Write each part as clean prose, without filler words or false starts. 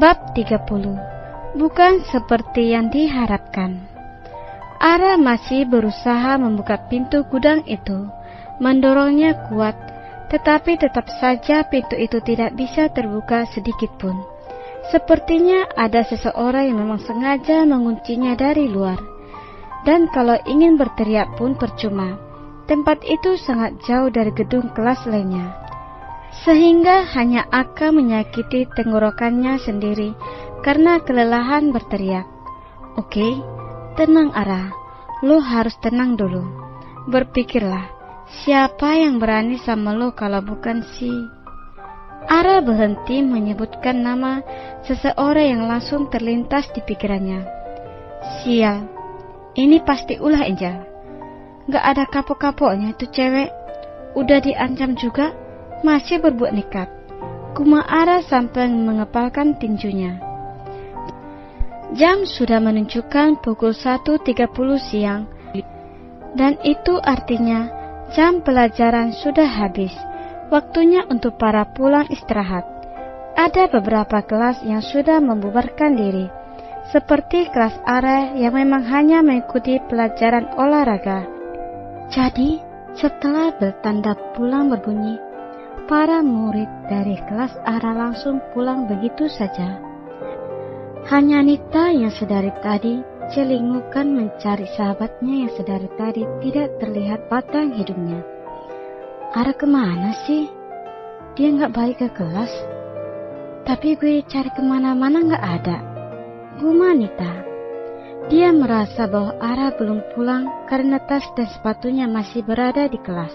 Bab 30. Bukan seperti yang diharapkan. Ara masih berusaha membuka pintu gudang itu, mendorongnya kuat, tetapi tetap saja pintu itu tidak bisa terbuka sedikit pun. Sepertinya ada seseorang yang memang sengaja menguncinya dari luar. Dan kalau ingin berteriak pun percuma. Tempat itu sangat jauh dari gedung kelas lainnya, sehingga hanya akan menyakiti tenggorokannya sendiri karena kelelahan berteriak. Oke, tenang Ara, lo harus tenang dulu. Berpikirlah, siapa yang berani sama lo kalau bukan si... Ara berhenti menyebutkan nama seseorang yang langsung terlintas di pikirannya. Sial, ini pasti ulah Angel. Gak ada kapok-kapoknya itu cewek. Udah diancam juga, masih berbuat nekat. Kuma Ara sampai mengepalkan tinjunya. Jam sudah menunjukkan pukul 1.30 siang, dan itu artinya jam pelajaran sudah habis. Waktunya untuk para pulang istirahat. Ada beberapa kelas yang sudah membubarkan diri, seperti kelas Ara yang memang hanya mengikuti pelajaran olahraga. Jadi, setelah bertanda pulang berbunyi, para murid dari kelas Ara langsung pulang begitu saja. Hanya Nita yang sedari tadi celingukan mencari sahabatnya yang sedari tadi tidak terlihat batang hidungnya. Ara kemana sih? Dia gak balik ke kelas. Tapi gue cari kemana-mana gak ada. Guma Nita. Dia merasa bahwa Ara belum pulang karena tas dan sepatunya masih berada di kelas.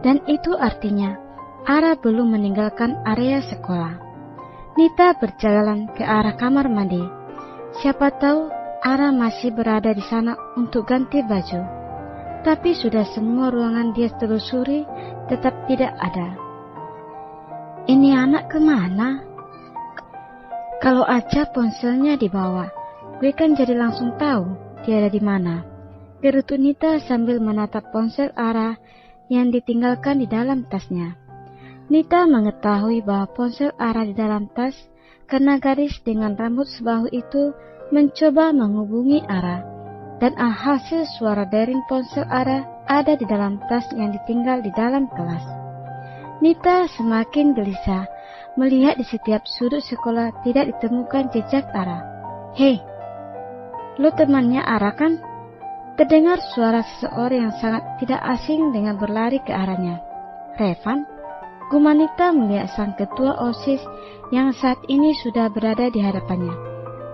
Dan itu artinya Ara belum meninggalkan area sekolah. Nita berjalan ke arah kamar mandi. Siapa tahu Ara masih berada di sana untuk ganti baju. Tapi sudah semua ruangan dia telusuri, tetap tidak ada. Ini anak kemana? Kalau aja ponselnya dibawa, gue kan jadi langsung tahu dia ada di mana. Gerutu Nita sambil menatap ponsel Ara yang ditinggalkan di dalam tasnya. Nita mengetahui bahwa ponsel Ara di dalam tas karena gadis dengan rambut sebahu itu mencoba menghubungi Ara, dan hasil suara dering ponsel Ara ada di dalam tas yang ditinggal di dalam kelas. Nita semakin gelisah melihat di setiap sudut sekolah tidak ditemukan jejak Ara. Hei, lo temannya Ara kan? Terdengar suara seseorang yang sangat tidak asing dengan berlari ke arahnya. Revan? Guma Nita melihat sang ketua OSIS yang saat ini sudah berada di hadapannya.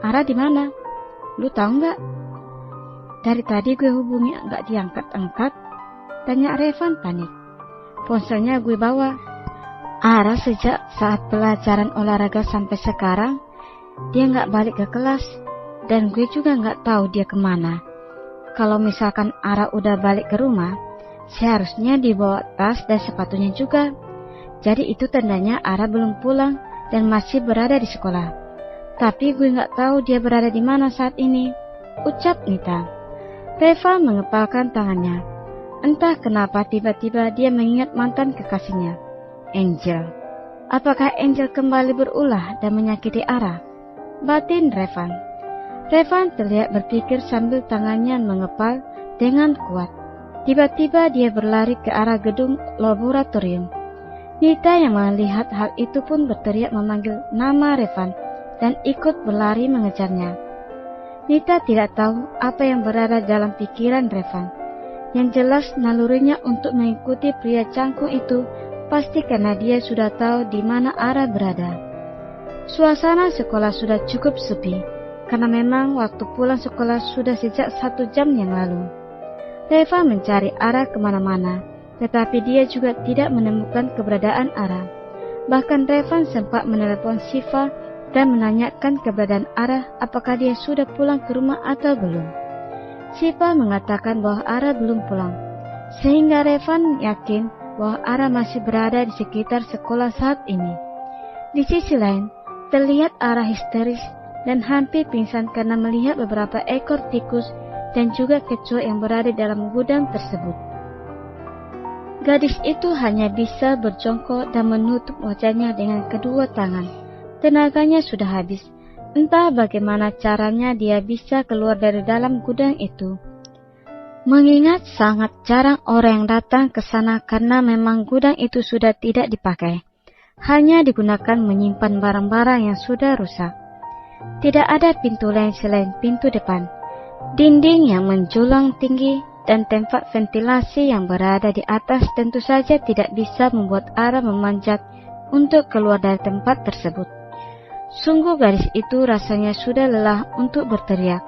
Ara di mana? Lu tahu nggak? Dari tadi gue hubungi nggak diangkat-angkat. Tanya Revan panik. Ponselnya gue bawa. Ara sejak saat pelajaran olahraga sampai sekarang dia nggak balik ke kelas. Dan gue juga nggak tahu dia kemana. Kalau misalkan Ara udah balik ke rumah, seharusnya dibawa tas dan sepatunya juga. Jadi itu tandanya Ara belum pulang dan masih berada di sekolah. Tapi gue nggak tahu dia berada di mana saat ini, ucap Nita. Reva mengepalkan tangannya. Entah kenapa tiba-tiba dia mengingat mantan kekasihnya, Angel. Apakah Angel kembali berulah dan menyakiti Ara? Batin Revan. Revan terlihat berpikir sambil tangannya mengepal dengan kuat. Tiba-tiba dia berlari ke arah gedung laboratorium. Nita yang melihat hal itu pun berteriak memanggil nama Revan dan ikut berlari mengejarnya. Nita tidak tahu apa yang berada dalam pikiran Revan. Yang jelas nalurinya untuk mengikuti pria canggung itu pasti karena dia sudah tahu di mana Ara berada. Suasana sekolah sudah cukup sepi, karena memang waktu pulang sekolah sudah sejak 1 jam yang lalu. Reva mencari Ara kemana-mana, tetapi dia juga tidak menemukan keberadaan Ara. Bahkan Revan sempat menelepon Siva dan menanyakan keberadaan Ara apakah dia sudah pulang ke rumah atau belum. Siva mengatakan bahwa Ara belum pulang, sehingga Revan yakin bahwa Ara masih berada di sekitar sekolah saat ini. Di sisi lain, terlihat Ara histeris dan hampir pingsan karena melihat beberapa ekor tikus dan juga kecoa yang berada dalam gudang tersebut. Gadis itu hanya bisa berjongkok dan menutup wajahnya dengan kedua tangan, Tenaganya sudah habis. Entah bagaimana caranya dia bisa keluar dari dalam gudang itu. Mengingat sangat jarang orang yang datang ke sana karena memang gudang itu sudah tidak dipakai. Hanya digunakan menyimpan barang-barang yang sudah rusak. Tidak ada pintu lain selain pintu depan. Dinding yang menjulang tinggi dan tempat ventilasi yang berada di atas tentu saja tidak bisa membuat Ara memanjat untuk keluar dari tempat tersebut. Sungguh gadis itu rasanya sudah lelah untuk berteriak.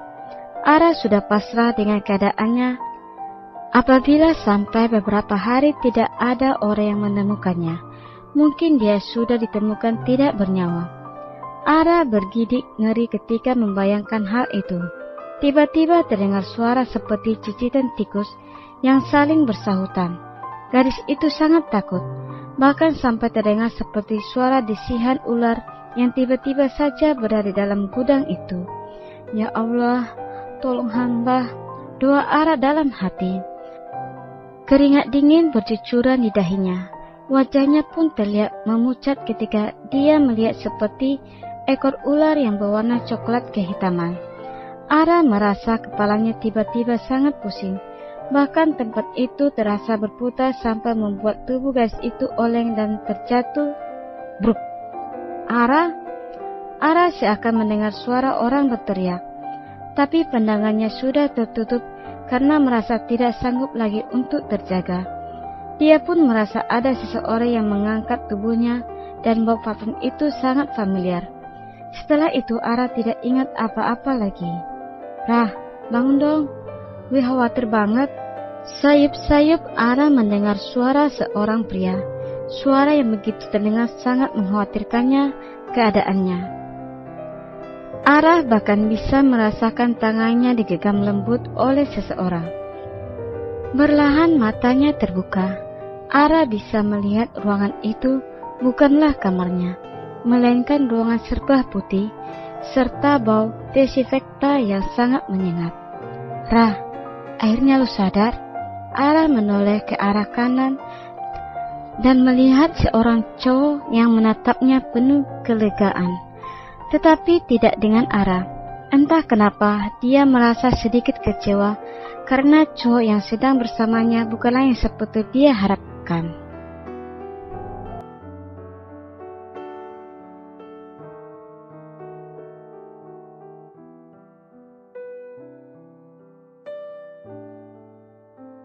Ara sudah pasrah dengan keadaannya. Apabila sampai beberapa hari tidak ada orang yang menemukannya, mungkin dia sudah ditemukan tidak bernyawa. Ara bergidik ngeri ketika membayangkan hal itu. Tiba-tiba terdengar suara seperti cicitan tikus yang saling bersahutan. Gadis itu sangat takut, bahkan sampai terdengar seperti suara desihan ular yang tiba-tiba saja berada di dalam gudang itu. Ya Allah, tolong hamba, doa Ara dalam hati. Keringat dingin bercucuran di dahinya. Wajahnya pun terlihat memucat ketika dia melihat seperti ekor ular yang berwarna coklat kehitaman. Ara merasa kepalanya tiba-tiba sangat pusing. Bahkan tempat itu terasa berputar sampai membuat tubuh gadis itu oleng dan terjatuh. Bruk. Ara seakan mendengar suara orang berteriak. Tapi pandangannya sudah tertutup karena merasa tidak sanggup lagi untuk terjaga. Dia pun merasa ada seseorang yang mengangkat tubuhnya dan bau parfum itu sangat familiar. Setelah itu Ara tidak ingat apa-apa lagi. Rah, bangun dong. Gue khawatir banget. Sayup-sayup Ara mendengar suara seorang pria. Suara yang begitu terdengar sangat mengkhawatirkannya keadaannya. Ara bahkan bisa merasakan tangannya digenggam lembut oleh seseorang. Berlahan matanya terbuka. Ara bisa melihat ruangan itu bukanlah kamarnya, melainkan ruangan serba putih, serta bau desinfektan yang sangat menyengat. Rah, akhirnya lu sadar? Ara menoleh ke arah kanan dan melihat seorang cowok yang menatapnya penuh kelegaan. Tetapi tidak dengan Ara. Entah kenapa dia merasa sedikit kecewa karena cowok yang sedang bersamanya bukanlah yang seperti dia harapkan.